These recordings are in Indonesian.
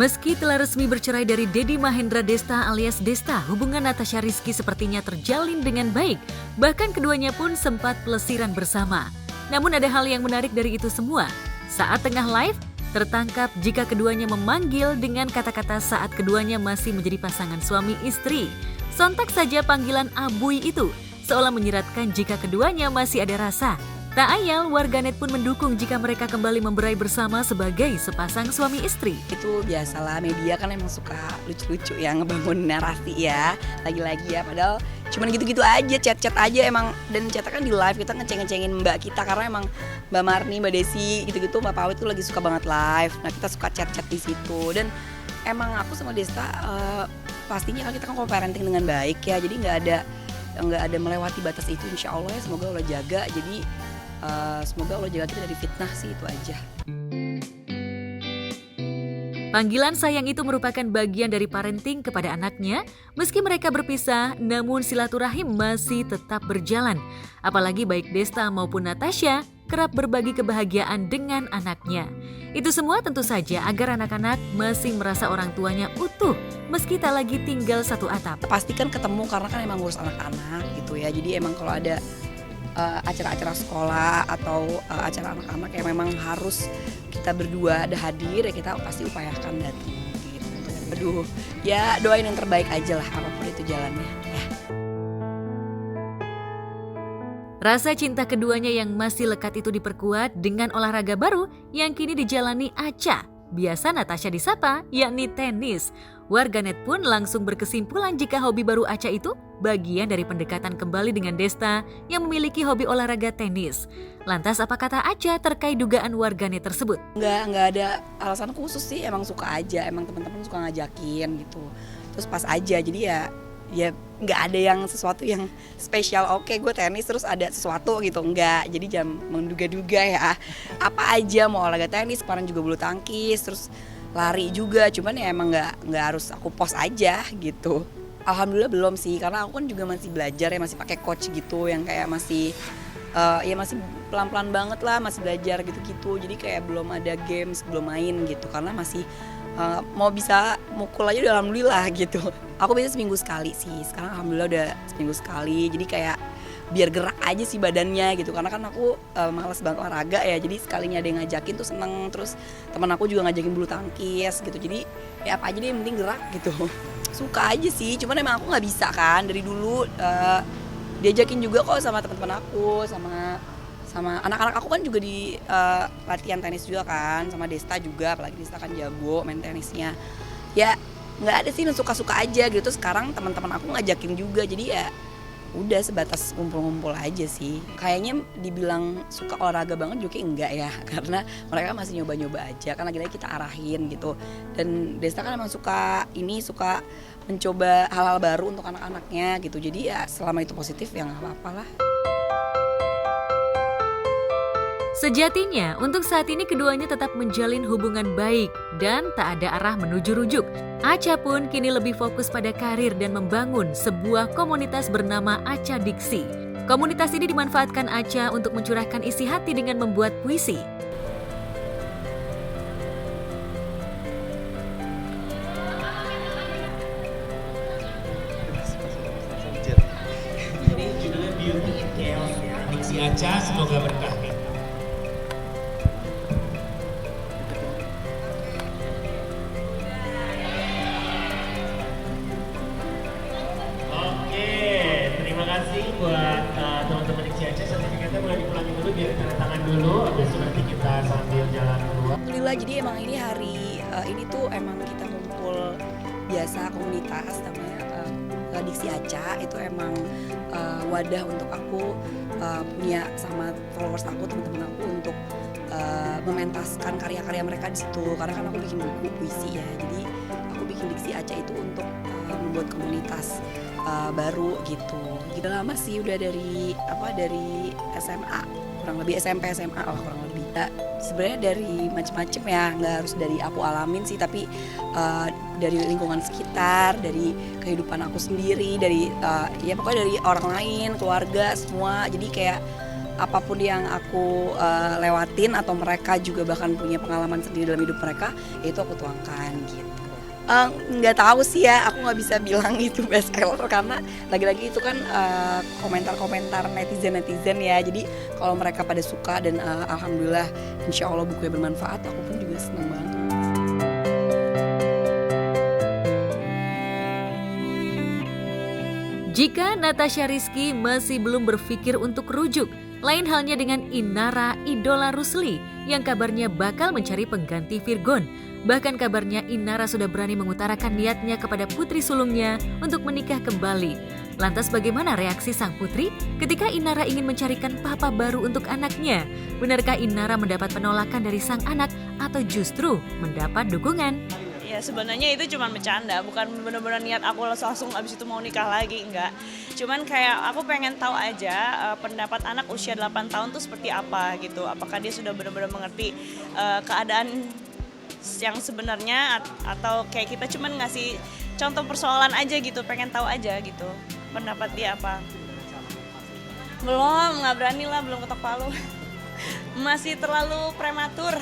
Meski telah resmi bercerai dari Dedi Mahendra Desta alias Desta, hubungan Natasha Rizky sepertinya terjalin dengan baik. Bahkan keduanya pun sempat pelesiran bersama. Namun ada hal yang menarik dari itu semua. Saat tengah live, tertangkap jika keduanya memanggil dengan kata-kata saat keduanya masih menjadi pasangan suami istri. Sontak saja panggilan Abuy itu seolah menyiratkan jika keduanya masih ada rasa. Tak ayal, warganet pun mendukung jika mereka kembali memberai bersama sebagai sepasang suami istri. Itu biasalah, media kan emang suka lucu-lucu ya, ngebangun narasi ya. Lagi-lagi ya, padahal cuman gitu-gitu aja, chat-chat aja emang. Dan chatnya kan di live, kita ngeceng-ngecengin mbak kita. Karena emang Mbak Marni, Mbak Desi, gitu-gitu, Mbak Pawit tuh lagi suka banget live. Nah kita suka chat-chat di situ. Dan emang aku sama Desta pastinya kan kita kan co-parenting dengan baik ya. Jadi nggak ada melewati batas itu, insya Allah ya, semoga Allah jaga. Jadi semoga Allah jaga kita dari fitnah sih, itu aja. Panggilan sayang itu merupakan bagian dari parenting kepada anaknya. Meski mereka berpisah, namun silaturahim masih tetap berjalan. Apalagi baik Desta maupun Natasha kerap berbagi kebahagiaan dengan anaknya. Itu semua tentu saja agar anak-anak masih merasa orang tuanya utuh meski tak lagi tinggal satu atap. Pastikan ketemu karena kan emang ngurus anak-anak gitu ya. Jadi emang kalau ada acara-acara sekolah atau acara anak-anak yang memang harus kita berdua ada hadir ya, kita pasti upayakan datang gitu. Aduh, ya doain yang terbaik aja lah apapun itu jalannya ya. Rasa cinta keduanya yang masih lekat itu diperkuat dengan olahraga baru yang kini dijalani Acha. Biasa Natasha disapa, yakni tenis. Warganet pun langsung berkesimpulan jika hobi baru Acha itu bagian dari pendekatan kembali dengan Desta yang memiliki hobi olahraga tenis. Lantas apa kata Acha terkait dugaan warganet tersebut? Nggak ada alasan khusus sih, emang suka aja, emang teman-teman suka ngajakin gitu. Terus pas aja, jadi ya nggak ada yang sesuatu yang spesial. Oke, gue tenis terus ada sesuatu gitu, nggak. Jadi jangan menduga-duga ya. Apa aja, mau olahraga tenis, kemarin juga bulu tangkis, terus lari juga. Cuman ya emang nggak harus aku post aja gitu. Alhamdulillah belum sih, karena aku kan juga masih belajar ya, masih pakai coach gitu yang kayak masih ya masih pelan-pelan banget lah, masih belajar gitu-gitu. Jadi kayak belum ada games, belum main gitu, karena masih mau bisa mukul aja udah alhamdulillah gitu. Aku biasa seminggu sekali sih, sekarang alhamdulillah udah seminggu sekali. Jadi kayak biar gerak aja sih badannya gitu, karena kan aku malas banget olahraga ya. Jadi sekalinya ada yang ngajakin tuh seneng. Terus teman aku juga ngajakin bulu tangkis gitu. Jadi ya apa aja deh yang penting gerak gitu. Suka aja sih, cuman emang aku nggak bisa kan dari dulu. Diajakin juga kok sama teman-teman aku, sama anak-anak aku kan juga di latihan tenis juga kan, sama Desta juga, apalagi Desta kan jago main tenisnya. Ya nggak ada sih, suka-suka aja gitu. Sekarang teman-teman aku ngajakin juga, jadi ya udah sebatas ngumpul-ngumpul aja sih. Kayaknya dibilang suka olahraga banget juga enggak ya, karena mereka masih nyoba-nyoba aja, kan lagi-lagi kita arahin gitu. Dan Desta kan emang suka mencoba hal-hal baru untuk anak-anaknya gitu. Jadi ya selama itu positif ya nggak apa-apa lah. Sejatinya, untuk saat ini keduanya tetap menjalin hubungan baik dan tak ada arah menuju rujuk. Acha pun kini lebih fokus pada karir dan membangun sebuah komunitas bernama Acha Diksi. Komunitas ini dimanfaatkan Acha untuk mencurahkan isi hati dengan membuat puisi. Ini judulnya Beauty in Chaos ya. Diksi Acha, semoga berkah. Buat teman-teman Diksi Acha, sertifikatnya boleh dipulangin dulu biar tanda tangan dulu, habis itu nanti kita sambil jalan keluar. Alhamdulillah, jadi emang ini hari ini tuh emang kita ngumpul biasa komunitas namanya Diksi Acha. Itu emang wadah untuk aku punya sama followers aku, teman-teman aku untuk mementaskan karya-karya mereka di situ. Karena kan aku bikin buku puisi ya, jadi aku bikin Diksi Acha itu untuk membuat komunitas baru gitu. Udah lama sih, udah dari SMA, kurang lebih SMP SMA lah kurang lebih. Sebenarnya dari macam-macam ya, nggak harus dari aku alamin sih, tapi dari lingkungan sekitar, dari kehidupan aku sendiri, dari ya pokoknya dari orang lain, keluarga semua. Jadi kayak apapun yang aku lewatin atau mereka juga bahkan punya pengalaman sendiri dalam hidup mereka, ya itu aku tuangkan gitu. Nggak tahu sih ya, aku nggak bisa bilang itu best seller karena lagi-lagi itu kan komentar-komentar netizen ya. Jadi kalau mereka pada suka dan alhamdulillah insya Allah bukunya bermanfaat, aku pun juga senang banget. Jika Natasha Rizky masih belum berpikir untuk rujuk, lain halnya dengan Inara idola Rusli yang kabarnya bakal mencari pengganti Virgon. Bahkan kabarnya Inara sudah berani mengutarakan niatnya kepada putri sulungnya untuk menikah kembali. Lantas bagaimana reaksi sang putri ketika Inara ingin mencarikan papa baru untuk anaknya? Benarkah Inara mendapat penolakan dari sang anak atau justru mendapat dukungan? Ya sebenarnya itu cuma bercanda, bukan benar-benar niat aku langsung abis itu mau nikah lagi, enggak. Cuman kayak aku pengen tahu aja pendapat anak usia 8 tahun tuh seperti apa gitu. Apakah dia sudah benar-benar mengerti keadaan yang sebenarnya atau kayak kita cuman ngasih contoh persoalan aja gitu, pengen tahu aja gitu pendapat dia apa. Belum, nggak berani lah, belum ketok palu. Masih terlalu prematur.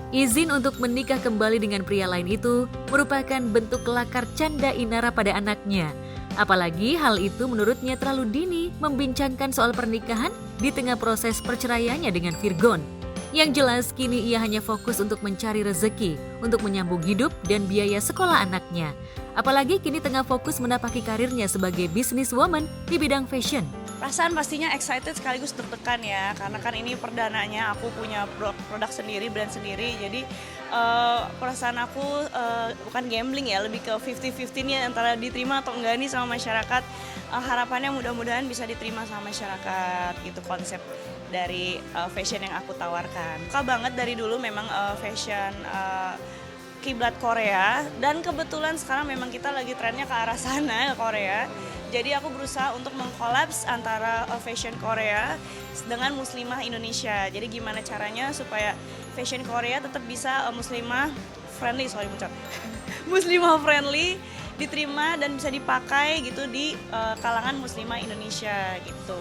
Izin untuk menikah kembali dengan pria lain itu merupakan bentuk kelakar canda Inara pada anaknya. Apalagi hal itu menurutnya terlalu dini membincangkan soal pernikahan di tengah proses perceraiannya dengan Virgon. Yang jelas kini ia hanya fokus untuk mencari rezeki, untuk menyambung hidup dan biaya sekolah anaknya. Apalagi kini tengah fokus menapaki karirnya sebagai businesswoman di bidang fashion. Perasaan pastinya excited sekaligus deg-degan ya, karena kan ini perdananya aku punya produk sendiri, brand sendiri. Jadi perasaan aku bukan gambling ya, lebih ke 50-50 nih antara diterima atau enggak nih sama masyarakat. Harapannya mudah-mudahan bisa diterima sama masyarakat gitu konsep dari fashion yang aku tawarkan. Suka banget dari dulu memang fashion kiblat Korea, dan kebetulan sekarang memang kita lagi trennya ke arah sana, ke Korea. Jadi aku berusaha untuk mengkolaps antara fashion Korea dengan muslimah Indonesia. Jadi gimana caranya supaya fashion Korea tetap bisa muslimah friendly, muslimah friendly, diterima dan bisa dipakai gitu di kalangan muslimah Indonesia gitu,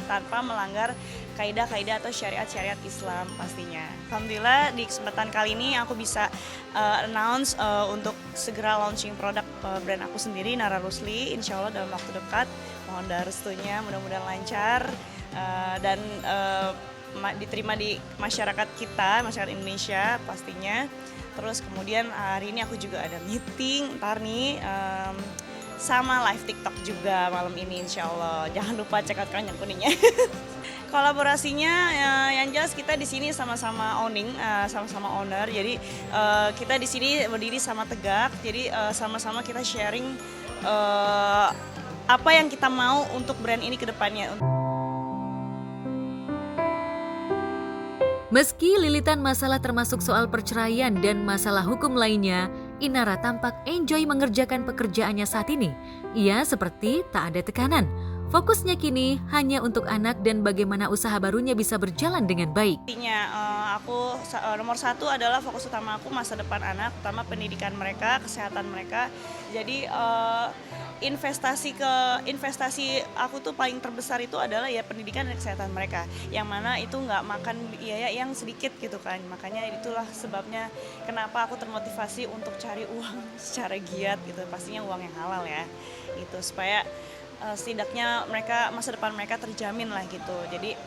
tanpa melanggar kaidah-kaidah atau syariat-syariat Islam pastinya. Alhamdulillah di kesempatan kali ini aku bisa announce untuk segera launching produk brand aku sendiri, Nara Rusli, insya Allah dalam waktu dekat. Mohon restunya, mudah-mudahan lancar dan diterima di masyarakat kita, masyarakat Indonesia pastinya. Terus kemudian hari ini aku juga ada meeting ntar nih sama live TikTok juga malam ini insya Allah. Jangan lupa cek out yang kuningnya. Kolaborasinya yang jelas kita di sini sama-sama owning, sama-sama owner. Jadi kita di sini berdiri sama tegak. Jadi sama-sama kita sharing apa yang kita mau untuk brand ini ke depannya. Meski lilitan masalah termasuk soal perceraian dan masalah hukum lainnya, Inara tampak enjoy mengerjakan pekerjaannya saat ini. Ia seperti tak ada tekanan. Fokusnya kini hanya untuk anak dan bagaimana usaha barunya bisa berjalan dengan baik. Aku nomor satu adalah fokus utama aku masa depan anak, utama pendidikan mereka, kesehatan mereka. Jadi investasi aku tuh paling terbesar itu adalah ya pendidikan dan kesehatan mereka, yang mana itu nggak makan biaya yang sedikit gitu kan. Makanya itulah sebabnya kenapa aku termotivasi untuk cari uang secara giat gitu, pastinya uang yang halal ya, gitu supaya setidaknya masa depan mereka terjamin lah gitu. Jadi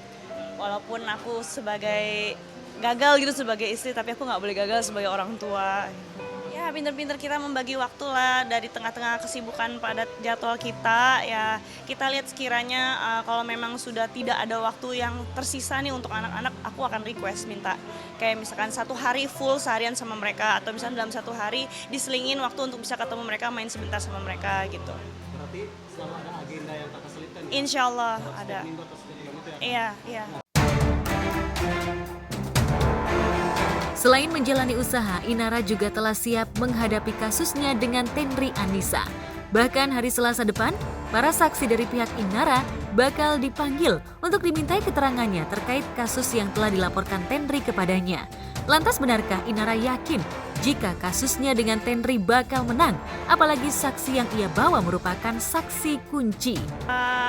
walaupun aku sebagai gagal gitu sebagai istri, tapi aku nggak boleh gagal sebagai orang tua. Ya pinter-pinter kita membagi waktu lah dari tengah-tengah kesibukan padat jadwal kita. Ya kita lihat sekiranya kalau memang sudah tidak ada waktu yang tersisa nih untuk anak-anak, aku akan request minta kayak misalkan 1 hari full seharian sama mereka, atau misalnya dalam 1 hari diselingin waktu untuk bisa ketemu mereka, main sebentar sama mereka gitu. Berarti selalu ada agenda yang tak keselipkan? Insya Allah ada. Iya. Selain menjalani usaha, Inara juga telah siap menghadapi kasusnya dengan Tenri Anissa. Bahkan hari Selasa depan, para saksi dari pihak Inara bakal dipanggil untuk dimintai keterangannya terkait kasus yang telah dilaporkan Tenri kepadanya. Lantas benarkah Inara yakin jika kasusnya dengan Tenri bakal menang, apalagi saksi yang ia bawa merupakan saksi kunci.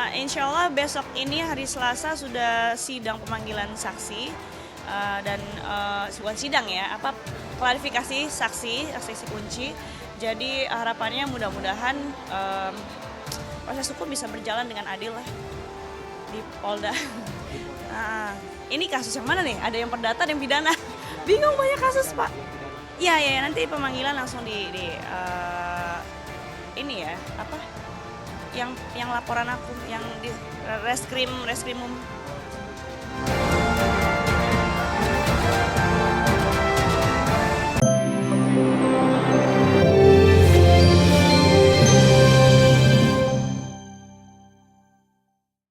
Insya Allah besok ini hari Selasa sudah sidang pemanggilan saksi dan bukan sidang ya, klarifikasi saksi kunci. Jadi harapannya mudah-mudahan proses hukum bisa berjalan dengan adil lah di Polda. Ini kasus yang mana nih? Ada yang perdata, ada yang pidana. Bingung banyak kasus, Pak. Iya, nanti pemanggilan langsung di ini ya, yang laporan aku yang di reskrimum